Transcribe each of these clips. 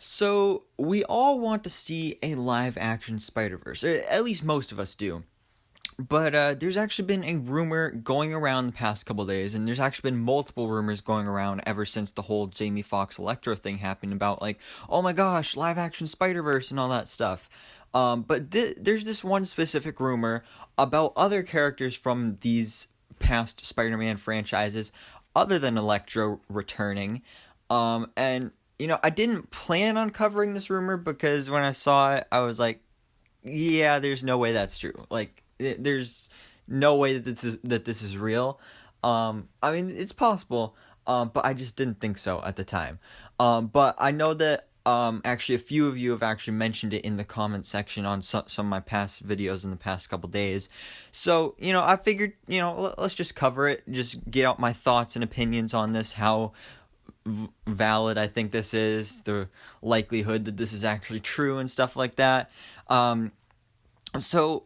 So, we all want to see a live action Spider-Verse, or at least most of us do. But there's actually been a rumor going around the past couple days, and there's actually been multiple rumors going around ever since the whole Jamie Foxx Electro thing happened about, like, oh my gosh, live action Spider-Verse and all that stuff. But there's this one specific rumor about other characters from these past Spider-Man franchises, other than Electro returning. And I didn't plan on covering this rumor because when I saw it, I was like, yeah, there's no way that's true. Like, there's no way that this is real. I mean, it's possible, but I just didn't think so at the time. But I know that actually a few of you have actually mentioned it in the comment section on some of my past videos in the past couple days. So, I figured, let's just cover it, just get out my thoughts and opinions on this, how valid I think this is, the likelihood that this is actually true and stuff like that. So,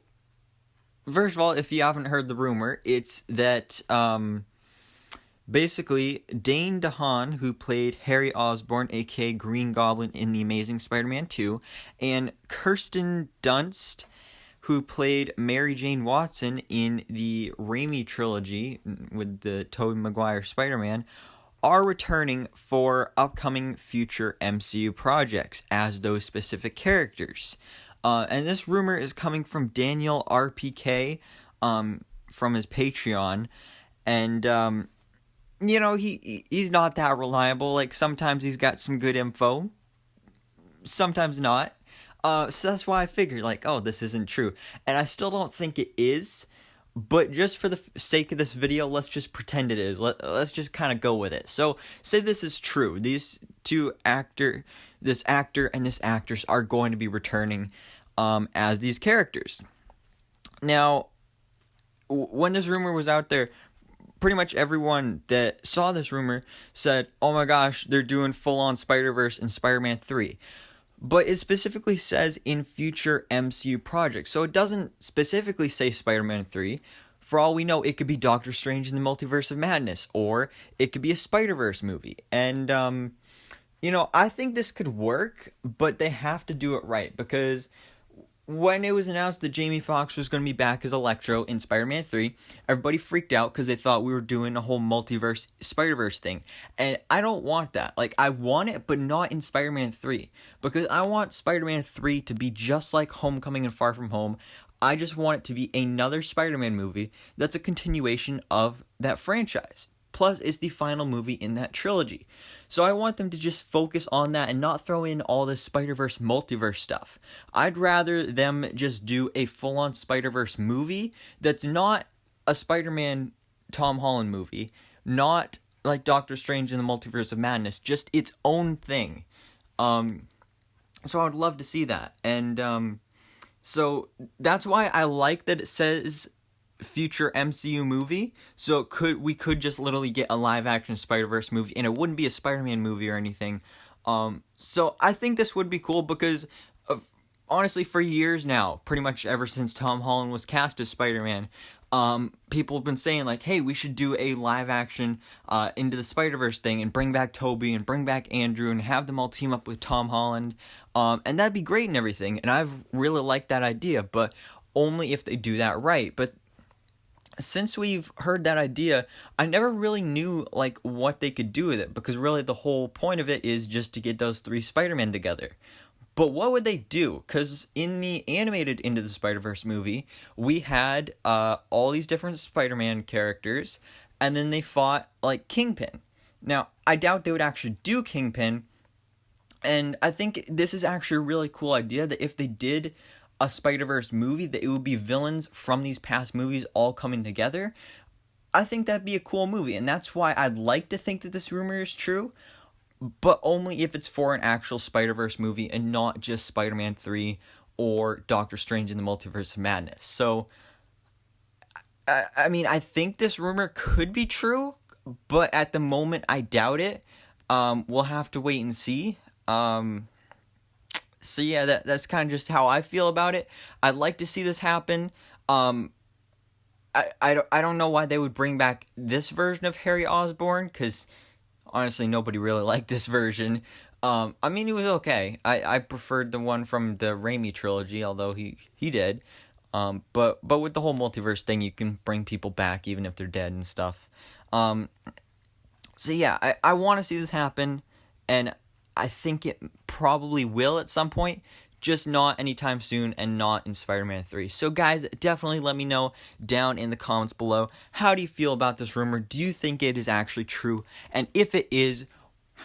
first of all, if you haven't heard the rumor, it's that basically Dane Dehaan, who played Harry Osborn, aka Green Goblin in The Amazing Spider-Man 2, and Kirsten Dunst, who played Mary Jane Watson in the Raimi trilogy with the Tobey Maguire Spider-Man, are returning for upcoming future MCU projects as those specific characters. And this rumor is coming from Daniel RPK from his Patreon. And, he's not that reliable. Like, sometimes he's got some good info, sometimes not. So that's why I figured, like, oh, this isn't true. And I still don't think it is. But just for the sake of this video, let's just pretend it is. Let's just kind of go with it. So, say this is true. These this actor and this actress are going to be returning as these characters. Now, when this rumor was out there, pretty much everyone that saw this rumor said, oh my gosh, they're doing full-on Spider-Verse in Spider-Man 3. But it specifically says in future MCU projects. So it doesn't specifically say Spider-Man 3. For all we know, it could be Doctor Strange in the Multiverse of Madness. Or it could be a Spider-Verse movie. And, I think this could work. But they have to do it right. Because when it was announced that Jamie Foxx was going to be back as Electro in Spider-Man 3, everybody freaked out because they thought we were doing a whole multiverse Spider-Verse thing. And I don't want that. Like, I want it, but not in Spider-Man 3. Because I want Spider-Man 3 to be just like Homecoming and Far From Home. I just want it to be another Spider-Man movie that's a continuation of that franchise. Plus, it's the final movie in that trilogy. So I want them to just focus on that and not throw in all this Spider-Verse multiverse stuff. I'd rather them just do a full-on Spider-Verse movie that's not a Spider-Man Tom Holland movie, not like Doctor Strange in the Multiverse of Madness, just its own thing. So I would love to see that. And so that's why I like that it says future MCU movie, so we could just literally get a live action Spider-Verse movie, and it wouldn't be a Spider-Man movie or anything. So I think this would be cool because honestly, for years now, pretty much ever since Tom Holland was cast as Spider-Man, people have been saying like, hey, we should do a live action Into the Spider-Verse thing and bring back Tobey and bring back Andrew and have them all team up with Tom Holland, and that'd be great and everything, and I've really liked that idea, but only if they do that right. But since we've heard that idea, I never really knew like what they could do with it, because really the whole point of it is just to get those three Spider-Men together. But what would they do? Because in the animated Into the Spider-Verse movie, we had all these different Spider-Man characters, and then they fought like Kingpin. Now, I doubt they would actually do Kingpin, and I think this is actually a really cool idea that if they did a Spider-Verse movie, that it would be villains from these past movies all coming together. I think that'd be a cool movie, and that's why I'd like to think that this rumor is true, but only if it's for an actual Spider-Verse movie and not just Spider-Man 3 or Doctor Strange in the Multiverse of Madness. So, I mean, I think this rumor could be true, but at the moment, I doubt it. We'll have to wait and see. So yeah, that's kind of just how I feel about it. I'd like to see this happen. I don't know why they would bring back this version of Harry Osborn, because honestly nobody really liked this version. I mean, it was okay. I preferred the one from the Raimi trilogy, although he did. But with the whole multiverse thing, you can bring people back even if they're dead and stuff. Um, so yeah, I want to see this happen, and I think it probably will at some point, just not anytime soon and not in Spider-Man 3. So guys, definitely let me know down in the comments below, how do you feel about this rumor? Do you think it is actually true? And if it is,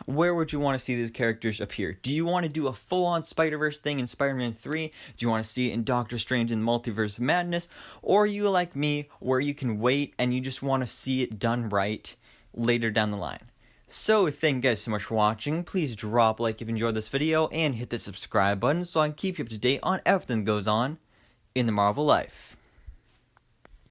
where would you want to see these characters appear? Do you want to do a full-on Spider-Verse thing in Spider-Man 3? Do you want to see it in Doctor Strange in Multiverse of Madness? Or are you like me, where you can wait and you just want to see it done right later down the line? So, thank you guys so much for watching. Please drop a like if you enjoyed this video and hit the subscribe button so I can keep you up to date on everything that goes on in the Marvel life.